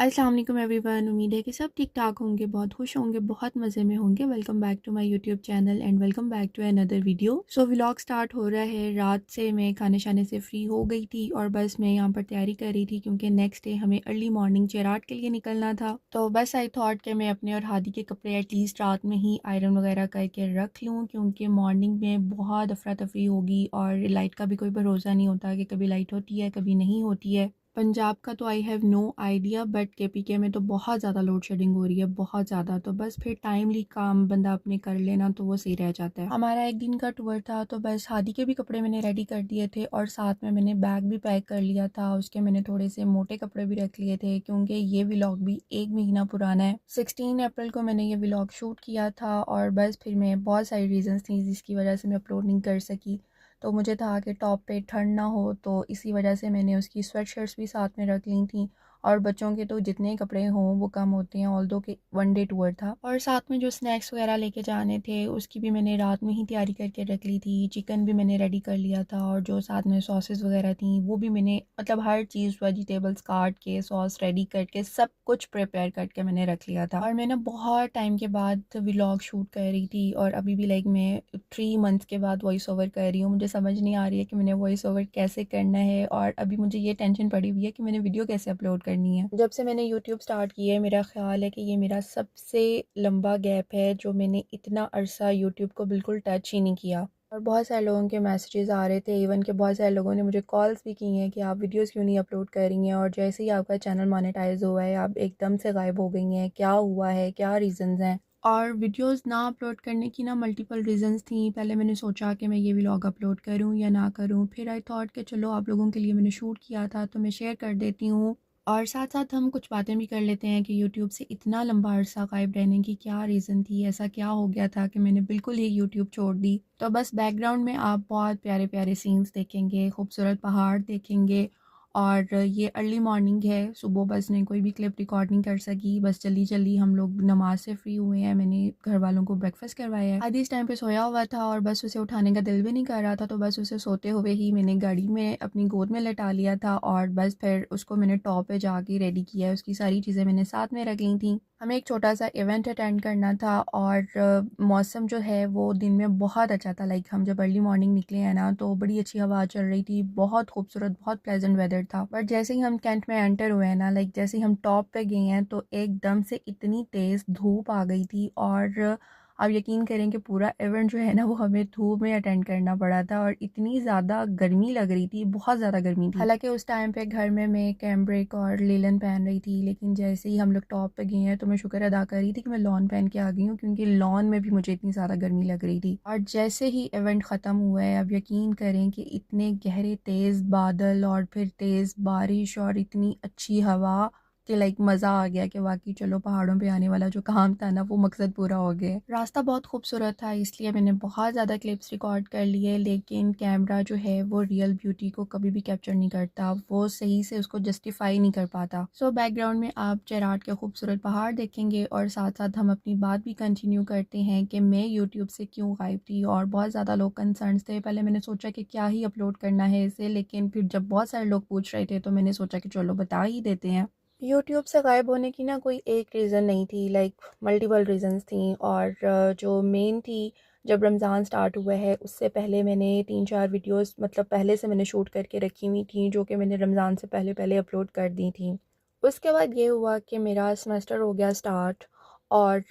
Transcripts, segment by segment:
अस्सलाम वालेकुम एवरीवन। उम्मीद है कि सब ठीक ठाक होंगे, बहुत खुश होंगे, बहुत मज़े में होंगे। Welcome back to my YouTube channel and welcome back to another video. So vlog start हो रहा है। रात से मैं खाने शाने से फ्री हो गई थी और बस मैं यहाँ पर तैयारी कर रही थी क्योंकि नेक्स्ट डे हमें अर्ली मॉर्निंग चेराट के लिए निकलना था। तो बस आई थॉट कि मैं अपने और हादी के कपड़े एटलीस्ट रात में ही आयरन वगैरह करके रख लूँ क्योंकि मॉर्निंग में बहुत अफरा तफरी होगी और लाइट का भी कोई भरोसा नहीं होता कि कभी लाइट होती है कभी नहीं होती है। पंजाब का तो I have no idea but KPK में तो बहुत ज़्यादा लोड शेडिंग हो रही है, बहुत ज़्यादा। तो बस फिर टाइमली काम बंदा अपने कर लेना तो वो सही रह जाता है। हमारा एक दिन का टूर था तो बस हादी के भी कपड़े मैंने रेडी कर दिए थे और साथ में मैंने बैग भी पैक कर लिया था। उसके मैंने थोड़े से मोटे कपड़े भी रख लिए थे क्योंकि ये व्लॉग भी 1 महीना पुराना है। 16 अप्रैल को मैंने ये व्लॉग शूट किया था और बस फिर मैं बहुत सारी रीजंस थी जिसकी वजह से मैं अपलोड नहीं कर सकी। तो मुझे था कि टॉप पे ठंड ना हो तो इसी वजह से मैंने उसकी स्वेट शर्ट्स भी साथ में रख ली थी। और बच्चों के तो जितने कपड़े हों वो कम होते हैं, ऑल्दो के 1 डे टूर था। और साथ में जो स्नैक्स वगैरह लेके जाने थे उसकी भी मैंने रात में ही तैयारी करके रख ली थी। चिकन भी मैंने रेडी कर लिया था और जो साथ में सॉसेस वगैरह थी वो भी मैंने मतलब हर चीज़ वेजिटेबल्स काट के सॉस रेडी करके सब कुछ प्रिपेयर करके मैंने रख लिया था। और मैं ना बहुत टाइम के बाद व्लॉग शूट कर रही थी और अभी भी लाइक मैं 3 मंथ्स के बाद वॉइस ओवर कर रही हूँ। मुझे समझ नहीं आ रही है कि मैंने वॉइस ओवर कैसे करना है और अभी मुझे ये टेंशन पड़ी हुई है कि मैंने वीडियो कैसे अपलोड करनी है। जब से मैंने यूट्यूब स्टार्ट किया है मेरा ख्याल है कि ये मेरा सबसे लंबा गैप है जो मैंने इतना अरसा यूट्यूब को बिल्कुल टच ही नहीं किया। और बहुत सारे लोगों के मैसेजेस आ रहे थे, इवन के बहुत सारे लोगों ने मुझे कॉल्स भी की हैं कि आप वीडियोस क्यों नहीं अपलोड कर रही हैं और जैसे ही आपका चैनल मोनेटाइज हुआ है आप एकदम से गायब हो गई हैं, क्या हुआ है, क्या रीज़न्स हैं। और वीडियोस ना अपलोड करने की ना मल्टीपल रीज़न्स थी। पहले मैंने सोचा कि मैं ये व्लॉग अपलोड करूं या ना करूं, फिर आई थॉट कि चलो आप लोगों के लिए मैंने शूट किया था तो मैं शेयर कर देती हूँ। और साथ-साथ हम कुछ बातें भी कर लेते हैं कि यूट्यूब से इतना लंबा अरसा गायब रहने की क्या रीज़न थी, ऐसा क्या हो गया था कि मैंने बिल्कुल ही यूट्यूब छोड़ दी। तो बस बैकग्राउंड में आप बहुत प्यारे-प्यारे सीन्स देखेंगे, खूबसूरत पहाड़ देखेंगे और ये अर्ली मॉर्निंग है, सुबह बस मैं कोई भी क्लिप रिकॉर्ड नहीं कर सकी। बस जल्दी-जल्दी हम लोग नमाज़ से फ्री हुए हैं, मैंने घर वालों को ब्रेकफ़ास्ट करवाया है। आधी इस टाइम पे सोया हुआ था और बस उसे उठाने का दिल भी नहीं कर रहा था, तो बस उसे सोते हुए ही मैंने गाड़ी में अपनी गोद में लिटा लिया था और बस फिर उसको मैंने टॉप पे जाके रेडी किया। उसकी सारी चीज़ें मैंने साथ में रख ली थी। हमें एक छोटा सा इवेंट अटेंड करना था और मौसम जो है वो दिन में बहुत अच्छा था। लाइक हम जब अर्ली मॉर्निंग निकले हैं ना तो बड़ी अच्छी हवा चल रही थी, बहुत खूबसूरत, बहुत प्लेजेंट वेदर था। बट जैसे ही हम कैंट में एंटर हुए हैं ना, लाइक जैसे ही हम टॉप पे गए हैं तो एकदम से इतनी तेज़ धूप आ गई थी और आप यकीन करें कि पूरा इवेंट जो है ना वो हमें धूप में अटेंड करना पड़ा था और इतनी ज़्यादा गर्मी लग रही थी, बहुत ज़्यादा गर्मी थी। हालांकि उस टाइम पे घर में मैं कैम्ब्रिक और लेलन पहन रही थी, लेकिन जैसे ही हम लोग टॉप पे गए हैं तो मैं शुक्र अदा कर रही थी कि मैं लॉन पहन के आ गई हूँ क्योंकि लॉन में भी मुझे इतनी ज़्यादा गर्मी लग रही थी। और जैसे ही इवेंट ख़त्म हुआ है, अब यकीन करें कि इतने गहरे तेज़ बादल और फिर तेज़ बारिश और इतनी अच्छी हवा कि लाइक मज़ा आ गया कि वाकई चलो पहाड़ों पे आने वाला जो काम था ना वो मकसद पूरा हो गया। रास्ता बहुत खूबसूरत था इसलिए मैंने बहुत ज़्यादा क्लिप्स रिकॉर्ड कर लिए, लेकिन कैमरा जो है वो रियल ब्यूटी को कभी भी कैप्चर नहीं करता, वो सही से उसको जस्टिफाई नहीं कर पाता। सो बैकग्राउंड में आप चेराट के खूबसूरत पहाड़ देखेंगे और साथ साथ हम अपनी बात भी कंटिन्यू करते हैं कि मैं यूट्यूब से क्यों गायब थी। और बहुत ज़्यादा लोग कंसर्न थे। पहले मैंने सोचा कि क्या ही अपलोड करना है इसे, लेकिन फिर जब बहुत सारे लोग पूछ रहे थे तो मैंने सोचा कि चलो बता ही देते हैं। यूट्यूब से गायब होने की ना कोई एक रीज़न नहीं थी, लाइक मल्टीपल रीज़न्स थी। और जो मेन थी, जब रमज़ान स्टार्ट हुआ है उससे पहले मैंने 3-4 वीडियोस मतलब पहले से मैंने शूट करके रखी हुई थी जो कि मैंने रमज़ान से पहले पहले अपलोड कर दी थी। उसके बाद ये हुआ कि मेरा सेमेस्टर हो गया स्टार्ट और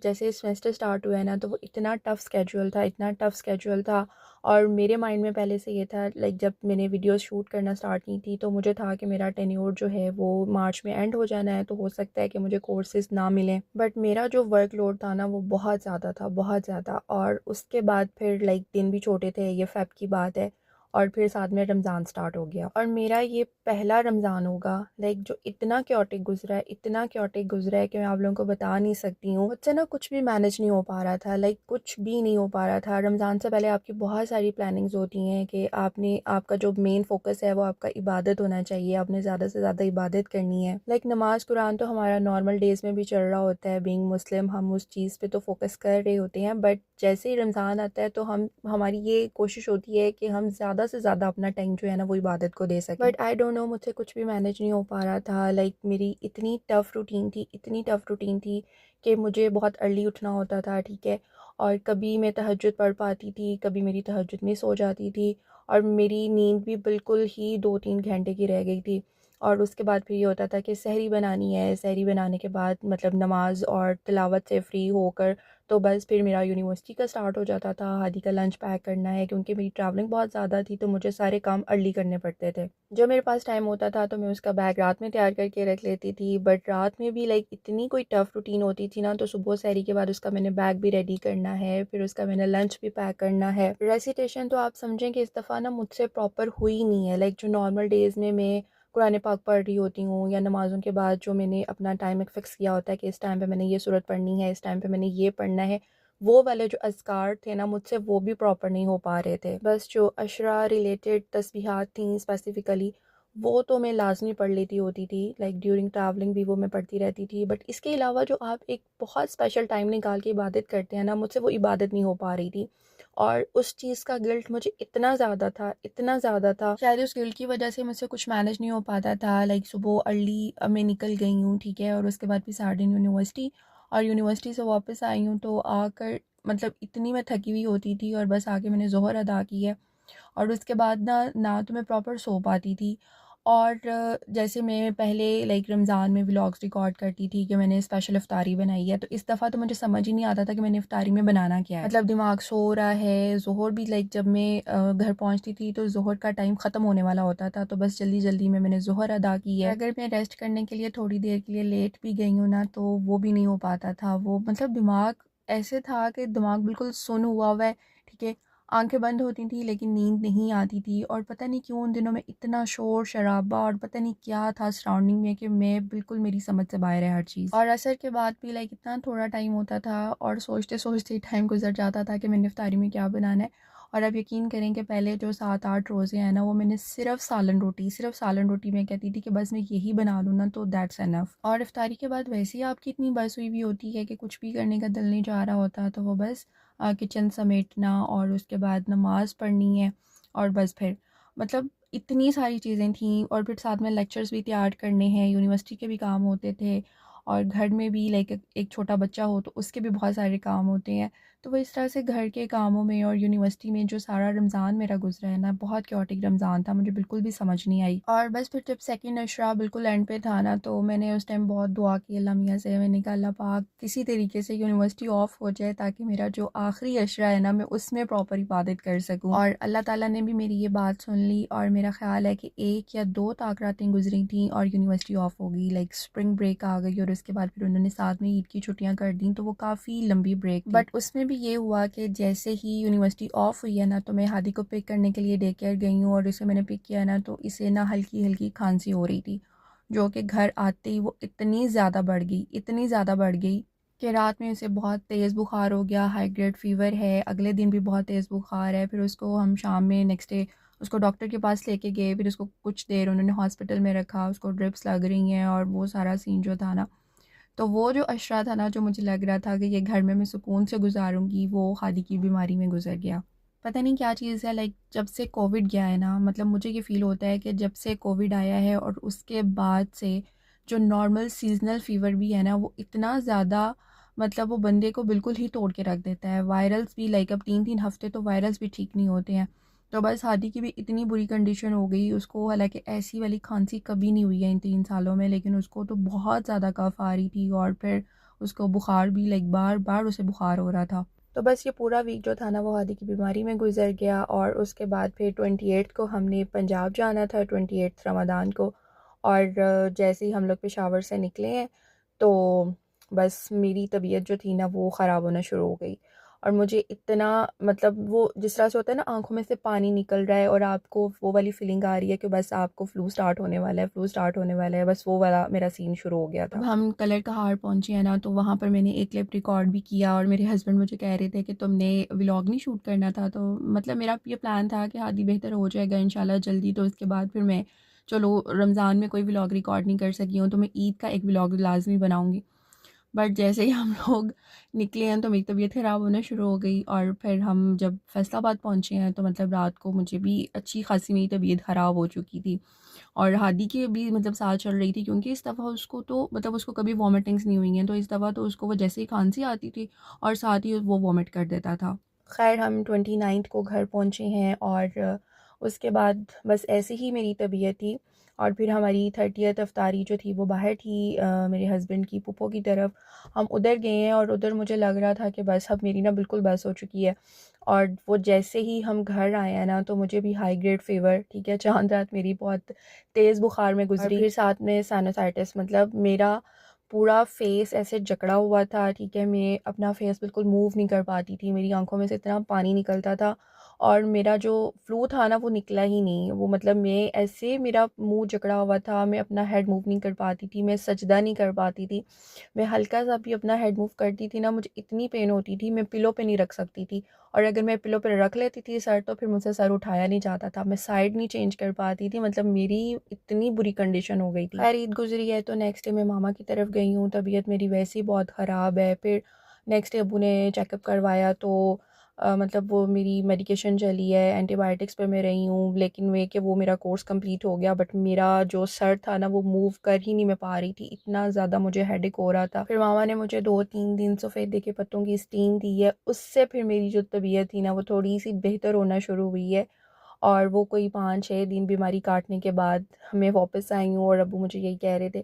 जैसे सेमेस्टर स्टार्ट हुआ है ना तो वो इतना टफ़ स्केड्यूल था, इतना टफ़ स्केड्यूल था। और मेरे माइंड में पहले से ये था, लाइक जब मैंने वीडियोस शूट करना स्टार्ट की थी तो मुझे था कि मेरा टेन्योर जो है वो मार्च में एंड हो जाना है, तो हो सकता है कि मुझे कोर्सेज ना मिलें। बट मेरा जो वर्कलोड था ना वो बहुत ज़्यादा था, बहुत ज़्यादा। और उसके बाद फिर लाइक दिन भी छोटे थे, ये फ़ेब की बात है। और फिर साथ में रमज़ान स्टार्ट हो गया और मेरा ये पहला रमज़ान होगा लाइक जो इतना क्योटिक गुजरा है, इतना क्योटिक गुजरा है कि मैं आप लोगों को बता नहीं सकती हूँ। मुझसे ना कुछ भी मैनेज नहीं हो पा रहा था, लाइक कुछ भी नहीं हो पा रहा था। रमज़ान से पहले आपकी बहुत सारी प्लानिंग्स होती हैं कि आपका जो मेन फोकस है वो आपका इबादत होना चाहिए, आपने ज़्यादा से ज़्यादा इबादत करनी है। लाइक नमाज कुरान तो हमारा नॉर्मल डेज़ में भी चल रहा होता है, बीइंग मुस्लिम हम उस चीज़ पे तो फोकस कर रहे होते हैं। बट जैसे ही रमज़ान आता है तो हमारी ये कोशिश होती है कि हम ज़्यादा ज़्यादा से ज़्यादा अपना टाइम जो है ना वो इबादत को दे सकें। बट आई डोंट नो, मुझसे कुछ भी मैनेज नहीं हो पा रहा था। लाइक मेरी इतनी टफ़ रूटीन थी, इतनी टफ़ रूटीन थी कि मुझे बहुत अर्ली उठना होता था, ठीक है। और कभी मैं तहज्जुद पढ़ पाती थी, कभी मेरी तहज्जुद मिस हो जाती थी, और मेरी नींद भी बिल्कुल ही 2-3 घंटे की रह गई थी। और उसके बाद फिर ये होता था कि सहरी बनानी है, सहरी बनाने के बाद मतलब नमाज और तिलावत से फ्री होकर तो बस फिर मेरा यूनिवर्सिटी का स्टार्ट हो जाता था। हादी का लंच पैक करना है, क्योंकि मेरी ट्रैवलिंग बहुत ज़्यादा थी तो मुझे सारे काम अर्ली करने पड़ते थे। जो मेरे पास टाइम होता था तो मैं उसका बैग रात में तैयार करके रख लेती थी। बट रात में भी लाइक इतनी कोई टफ़ रूटीन होती थी ना, तो सुबह सहरी के बाद उसका मैंने बैग भी रेडी करना है, फिर उसका मैंने लंच भी पैक करना है। रेसिटेशन तो आप समझें कि इस दफ़ा ना मुझसे प्रॉपर हुई नहीं है। लाइक जो नॉर्मल डेज़ में मैं कुरान पाक पढ़ रही होती हूँ, या नमाज़ों के बाद जो मैंने अपना टाइम एक फ़िक्स किया होता है कि इस टाइम पे मैंने ये सूरत पढ़नी है, इस टाइम पे मैंने ये पढ़ना है, वो वाले जो अज़कार थे ना मुझसे वो भी प्रॉपर नहीं हो पा रहे थे। बस जो अशरा रिलेटेड तस्बीहात थी स्पेसिफ़िकली, वो तो मैं लाज़मी पढ़ लेती होती थी। लाइक ड्यूरिंग ट्रैवलिंग भी वो मैं पढ़ती रहती थी। बट इसके अलावा जो आप एक बहुत स्पेशल टाइम निकाल के इबादत करते हैं ना, मुझसे वो इबादत नहीं हो पा रही थी। और उस चीज़ का गिल्ट मुझे इतना ज़्यादा था, इतना ज़्यादा था, शायद उस गिल्ट की वजह से मुझसे कुछ मैनेज नहीं हो पाता था। लाइक सुबह अर्ली मैं निकल गई हूँ, ठीक है, और उसके बाद फिर साढ़े दिन यूनिवर्सिटी, और यूनिवर्सिटी से वापस आई हूँ तो आकर मतलब इतनी मैं थकी हुई होती थी, और बस आके मैंने ज़ोहर अदा की है। और उसके बाद ना ना तो मैं प्रॉपर सो पाती थी। और जैसे मैं पहले लाइक रमज़ान में व्लॉग्स रिकॉर्ड करती थी कि मैंने स्पेशल इफ्तारी बनाई है, तो इस दफ़ा तो मुझे समझ ही नहीं आता था कि मैंने इफ्तारी में बनाना क्या है। मतलब दिमाग सो रहा है। ज़ोहर भी लाइक जब मैं घर पहुंचती थी तो ज़ोहर का टाइम ख़त्म होने वाला होता था, तो बस जल्दी जल्दी में मैंने ज़ोहर अदा की है। अगर मैं रेस्ट करने के लिए थोड़ी देर के लिए लेट भी गई हूँ ना, तो वो भी नहीं हो पाता था। वो मतलब दिमाग ऐसे था कि दिमाग बिल्कुल सुन्न हुआ हुआ है, ठीक है। आंखें बंद होती थी लेकिन नींद नहीं आती थी, और पता नहीं क्यों उन दिनों में इतना शोर शराबा और पता नहीं क्या था सराउंडिंग में कि मैं बिल्कुल, मेरी समझ से बाहर है हर चीज़। और असर के बाद भी लाइक इतना थोड़ा टाइम होता था और सोचते सोचते टाइम गुजर जाता था कि मैंने इफ्तारी में क्या बनाना है। और अब यकीन करें कि पहले जो 7-8 रोज़े हैं ना, वो मैंने सिर्फ सालन रोटी में कहती थी कि बस मैं यही बना लूँ ना तो दैट्स एनफ। और इफ्तारी के बाद वैसे ही आपकी इतनी बस हुई भी होती है कि कुछ भी करने का दिल नहीं जा रहा होता, तो वो बस किचन समेटना और उसके बाद नमाज़ पढ़नी है, और बस फिर मतलब इतनी सारी चीज़ें थीं। और फिर साथ में लेक्चर्स भी तैयार करने हैं, यूनिवर्सिटी के भी काम होते थे, और घर में भी लाइक एक छोटा बच्चा हो तो उसके भी बहुत सारे काम होते हैं। तो वो इस तरह से घर के कामों में और यूनिवर्सिटी में जो सारा रमज़ान मेरा गुजरा है ना, बहुत क्योटिक रमज़ान था, मुझे बिल्कुल भी समझ नहीं आई। और बस फिर जब सेकंड अशरा बिल्कुल एंड पे था ना, तो मैंने उस टाइम बहुत दुआ की अल्लाह मियाँ से। मैंने कहा अल्लाह पाक किसी तरीके से यूनिवर्सिटी ऑफ हो जाए ताकि मेरा जो आखिरी अशरा है ना, मैं उसमें प्रॉपर इबादत कर सकूँ। और अल्लाह ताला ने भी मेरी ये बात सुन ली, और मेरा ख्याल है कि 1 या 2 ताक रातें गुजरी थी और यूनिवर्सिटी ऑफ हो गई। लाइक स्प्रिंग ब्रेक आ गई, और उसके बाद फिर उन्होंने साथ में ईद की छुट्टियां कर दी, तो वो काफ़ी लंबी ब्रेक थी। बट उसमें भी ये हुआ कि जैसे ही यूनिवर्सिटी ऑफ हुई है ना, तो मैं हादी को पिक करने के लिए डे केयर गई हूँ, और इसे मैंने पिक किया ना, तो इसे ना हल्की हल्की खांसी हो रही थी, जो कि घर आते ही वो इतनी ज़्यादा बढ़ गई, इतनी ज़्यादा बढ़ गई कि रात में उसे बहुत तेज़ बुखार हो गया, हाई ग्रेड फ़ीवर है। अगले दिन भी बहुत तेज़ बुखार है। फिर उसको हम शाम में नेक्स्ट डे उसको डॉक्टर के पास लेके गए। फिर उसको कुछ देर उन्होंने हॉस्पिटल में रखा, उसको ड्रिप्स लग रही हैं, और वो सारा सीन जो था ना, तो वो जो अशरा था ना, जो मुझे लग रहा था कि ये घर में मैं सुकून से गुजारूंगी, वो खादी की बीमारी में गुजर गया। पता नहीं क्या चीज़ है। लाइक जब से कोविड गया है ना, मतलब मुझे ये फ़ील होता है कि जब से कोविड आया है और उसके बाद से जो नॉर्मल सीजनल फ़ीवर भी है ना, वो इतना ज़्यादा मतलब वो बंदे को बिल्कुल ही तोड़ के रख देता है। वायरल्स भी लाइक अब 3-3 हफ़्ते तो वायरल्स भी ठीक नहीं होते हैं। तो बस हादी की भी इतनी बुरी कंडीशन हो गई उसको, हालांकि ऐसी वाली खांसी कभी नहीं हुई है इन 3 सालों में, लेकिन उसको तो बहुत ज़्यादा कफ आ रही थी, और फिर उसको बुखार भी लाइक बार बार उसे बुखार हो रहा था। तो बस ये पूरा वीक जो था ना, वो हादी की बीमारी में गुजर गया। और उसके बाद फिर 28 को हमने पंजाब जाना था, 28 रमज़ान को। और जैसे ही हम लोग पेशावर से निकले हैं, तो बस मेरी तबीयत जो थी ना वो ख़राब होना शुरू हो गई। और मुझे इतना मतलब वो जिस तरह से होता है ना, आंखों में से पानी निकल रहा है और आपको वो वाली फीलिंग आ रही है कि बस आपको फ्लू स्टार्ट होने वाला है, फ्लू स्टार्ट होने वाला है, बस वो वाला मेरा सीन शुरू हो गया था। अब हम कलर का हार पहुंचे हैं ना, तो वहाँ पर मैंने एक क्लिप रिकॉर्ड भी किया, और मेरे हस्बैंड मुझे कह रहे थे कि तुमने व्लॉग नहीं शूट करना था। तो मतलब मेरा ये प्लान था कि हादी बेहतर हो जाएगा इंशाल्लाह जल्दी, तो उसके बाद फिर मैं चलो रमज़ान में कोई व्लॉग रिकॉर्ड नहीं कर सकी हूँ, तो मैं ईद का एक व्लॉग लाजमी बनाऊँगी। बट जैसे ही हम लोग निकले हैं तो मेरी तबीयत ख़राब होना शुरू हो गई, और फिर हम जब फैसलाबाद पहुँचे हैं तो मतलब रात को मुझे भी अच्छी खासी मेरी तबीयत ख़राब हो चुकी थी, और हादी की भी मतलब साथ चल रही थी, क्योंकि इस दफ़ा उसको तो मतलब उसको कभी वॉमिटिंग्स नहीं हुई हैं, तो इस दफ़ा तो उसको वो जैसे ही खांसी आती थी और साथ ही वो वॉमिट कर देता था। खैर हम 29 को घर पहुँचे हैं, और उसके बाद बस ऐसे ही मेरी तबीयत थी, और फिर हमारी 30th अफ्तारी जो थी वो बाहर थी, मेरे हस्बैंड की फूफो की तरफ। हम उधर गए हैं, और उधर मुझे लग रहा था कि बस अब मेरी ना बिल्कुल बस हो चुकी है, और वो जैसे ही हम घर आए हैं ना तो मुझे भी हाई ग्रेड फ़ीवर, ठीक है, चांद रात मेरी बहुत तेज़ बुखार में गुजरी, और फिर साथ में साइनसाइटिस, मतलब मेरा पूरा फेस ऐसे जकड़ा हुआ था, ठीक है, मैं अपना फेस बिल्कुल मूव नहीं कर पाती थी, मेरी आंखों में से इतना पानी निकलता था, और मेरा जो फ्लू था ना वो निकला ही नहीं, वो मतलब मैं ऐसे, मेरा मुंह जकड़ा हुआ था, मैं अपना हेड मूव नहीं कर पाती थी, मैं सजदा नहीं कर पाती थी, मैं हल्का सा भी अपना हेड मूव करती थी ना मुझे इतनी पेन होती थी, मैं पिलो पे नहीं रख सकती थी, और अगर मैं पिलो पे रख लेती थी सर तो फिर मुझसे सर उठाया नहीं जाता था, मैं साइड नहीं चेंज कर पाती थी, मतलब मेरी इतनी बुरी कंडीशन हो गई थी। खैर ईद गुजरी है तो नेक्स्ट डे मैं मामा की तरफ गई हूँ, तबीयत मेरी वैसे ही बहुत ख़राब है। फिर नेक्स्ट डे अबू ने चेकअप करवाया तो मतलब वो मेरी मेडिकेशन चली है, एंटीबायोटिक्स पे मैं रही हूँ, लेकिन वे कि वो मेरा कोर्स कंप्लीट हो गया, बट मेरा जो सर था ना वो मूव कर ही नहीं मैं पा रही थी, इतना ज़्यादा मुझे हेडेक हो रहा था। फिर मामा ने मुझे 2-3 दिन सफ़ेदे के पत्तों की स्टीम दी है, उससे फिर मेरी जो तबीयत थी ना वो थोड़ी सी बेहतर होना शुरू हुई है, और वो कोई 5-6 दिन बीमारी काटने के बाद मैं वापस आई हूँ, और अब्बू मुझे यही कह रहे थे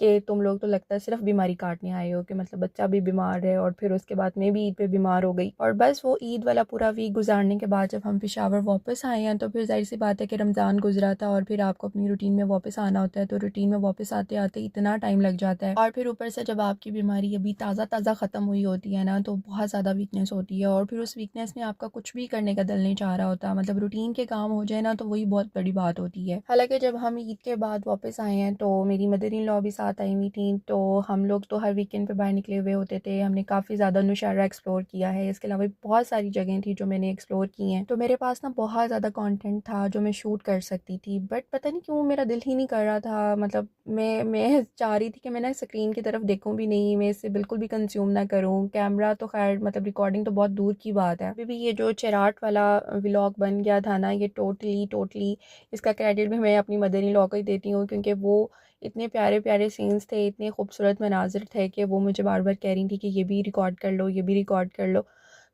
कि तुम लोग तो लगता है सिर्फ बीमारी काटने आए हो, कि मतलब बच्चा भी बीमार है, और फिर उसके बाद मैं भी ईद पे बीमार हो गई, और बस वो ईद वाला पूरा वीक गुजारने के बाद जब हम पेशावर वापस आए हैं तो फिर जाहिर सी बात है कि रमज़ान गुजरा था, और फिर आपको अपनी रूटीन में वापस आना होता है, तो रूटीन में वापस आते आते इतना टाइम लग जाता है, और फिर ऊपर से जब आपकी बीमारी अभी ताज़ा ताज़ा ख़त्म हुई होती है ना तो बहुत ज़्यादा वीकनेस होती है, और फिर उस वीकनेस में आपका कुछ भी करने का दिल नहीं चाह रहा होता, मतलब रूटीन के काम हो जाए ना तो वही बहुत बड़ी बात होती है। हालांकि जब हम ईद के बाद वापस आए हैं तो मेरी मदर इन लॉ भी साथ आई हुई थी, तो हम लोग तो हर वीकेंड पे बाहर निकले हुए होते थे, हमने काफ़ी ज़्यादा नौशहरा एक्सप्लोर किया है, इसके अलावा बहुत सारी जगह थी जो मैंने एक्सप्लोर की हैं, तो मेरे पास ना बहुत ज़्यादा कंटेंट था जो मैं शूट कर सकती थी, बट पता नहीं क्यों मेरा दिल ही नहीं कर रहा था, मतलब मैं चाह रही थी कि मैं ना स्क्रीन की तरफ देखूं भी नहीं, मैं इससे बिल्कुल भी कंज्यूम ना करूं, कैमरा तो खैर मतलब रिकॉर्डिंग तो बहुत दूर की बात है। अभी भी ये जो चेराट वाला व्लॉग बन गया था ना, ये टोटली इसका क्रेडिट भी मैं अपनी मदर इन लॉ को ही देती हूँ, क्योंकि वो इतने प्यारे प्यारे सीन्स थे, इतने खूबसूरत मनाजिर थे कि वो मुझे बार बार कह रही थी कि ये भी रिकॉर्ड कर लो, ये भी रिकॉर्ड कर लो,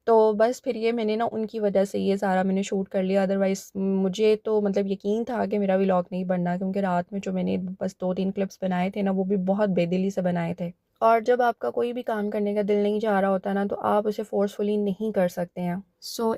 तो बस फिर ये मैंने ना उनकी वजह से ये सारा मैंने शूट कर लिया, अदरवाइज़ मुझे तो मतलब यकीन था कि मेरा व्लॉग नहीं बनना, क्योंकि रात में जो मैंने बस 2-3 क्लिप्स बनाए थे ना वो भी बहुत बेदिली से बनाए थे, और जब आपका कोई भी काम करने का दिल नहीं चाह रहा होता ना तो आप उसे फोर्सफुली नहीं कर सकते हैं।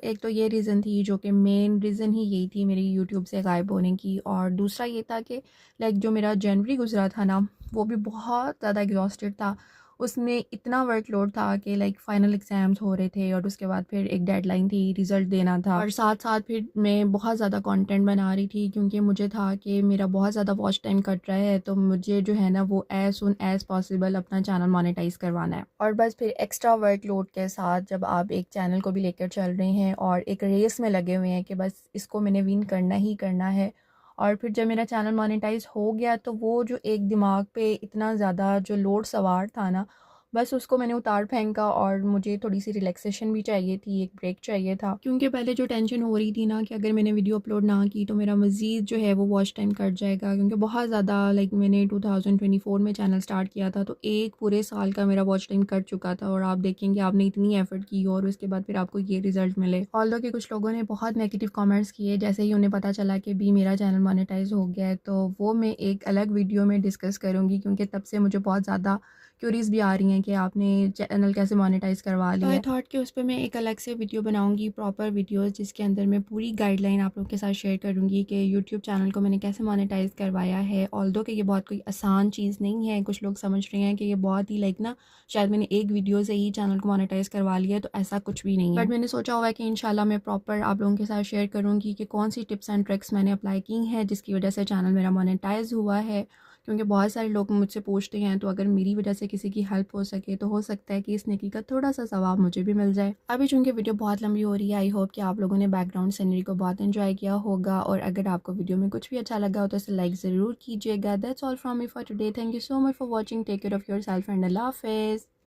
एक तो ये रीज़न थी, जो कि मेन रीज़न ही यही थी मेरी यूट्यूब से गायब होने की, और दूसरा ये था कि लाइक जो मेरा जनवरी गुजरा था ना वो भी बहुत ज़्यादा एग्जॉस्टेड था, उसमें इतना वर्कलोड था कि लाइक फाइनल एग्ज़ाम्स हो रहे थे, और उसके बाद फिर एक डेडलाइन थी, रिज़ल्ट देना था, और साथ साथ फिर मैं बहुत ज़्यादा कंटेंट बना रही थी, क्योंकि मुझे था कि मेरा बहुत ज़्यादा वॉच टाइम कट रहा है, तो मुझे जो है ना वो एज़ सुन एज़ पॉसिबल अपना चैनल मोनेटाइज़ करवाना है, और बस फिर एक्स्ट्रा वर्कलोड के साथ जब आप एक चैनल को भी लेकर चल रहे हैं और एक रेस में लगे हुए हैं कि बस इसको मैंने विन करना ही करना है, और फिर जब मेरा चैनल मोनेटाइज हो गया तो वो जो एक दिमाग पे इतना ज़्यादा जो लोड सवार था ना, बस उसको मैंने उतार फेंका, और मुझे थोड़ी सी रिलैक्सेशन भी चाहिए थी, एक ब्रेक चाहिए था, क्योंकि पहले जो टेंशन हो रही थी ना कि अगर मैंने वीडियो अपलोड ना की तो मेरा मज़ीद जो है वो वॉच टाइम कट जाएगा, क्योंकि बहुत ज़्यादा लाइक मैंने 2024 में चैनल स्टार्ट किया था तो एक पूरे साल का मेरा वॉच टाइम कट चुका था, और आप देखेंगे आपने इतनी एफर्ट की और उसके बाद फिर आपको ये रिजल्ट मिले। ऑल्दो कि कुछ लोगों ने बहुत नेगेटिव कमेंट्स किए जैसे ही उन्हें पता चला कि भी मेरा चैनल मोनेटाइज हो गया है, तो वो मैं एक अलग वीडियो में डिस्कस करूँगी, क्योंकि तब से मुझे बहुत ज़्यादा क्यूरीज भी आ रही हैं कि आपने चैनल कैसे मोनेटाइज करवा लिया। तो आई थॉट कि उस पर मैं एक अलग से वीडियो बनाऊंगी, प्रॉपर वीडियो, जिसके अंदर मैं पूरी गाइडलाइन आप लोग के साथ शेयर करूंगी कि यूट्यूब चैनल को मैंने कैसे मोनेटाइज करवाया है। ऑल्दो कि ये बहुत कोई आसान चीज़ नहीं है, कुछ लोग समझ रहे हैं कि ये बहुत ही लाइक ना शायद मैंने एक वीडियो से ही चैनल को मोनेटाइज करवा लिया, तो ऐसा कुछ भी नहीं है, बट मैंने सोचा हुआ है कि इंशाल्लाह मैं प्रॉपर आप लोगों के साथ शेयर करूँगी कि कौन सी टिप्स एंड ट्रिक्स मैंने अप्लाई की हैं जिसकी वजह से चैनल मेरा मोनेटाइज हुआ है। क्योंकि बहुत सारे लोग मुझसे पूछते हैं, तो अगर मेरी वजह से किसी की हेल्प हो सके तो हो सकता है कि इस नेकी का थोड़ा सा सवाब मुझे भी मिल जाए। अभी चूँकि वीडियो बहुत लंबी हो रही है, आई होप कि आप लोगों ने बैकग्राउंड सीनरी को बहुत एंजॉय किया होगा, और अगर आपको वीडियो में कुछ भी अच्छा लगा हो तो इसे लाइक ज़रूर कीजिएगा। That's all from me for today. Thank you so much for watching. Take care of yourself and अल्लाह हाफ़िज़।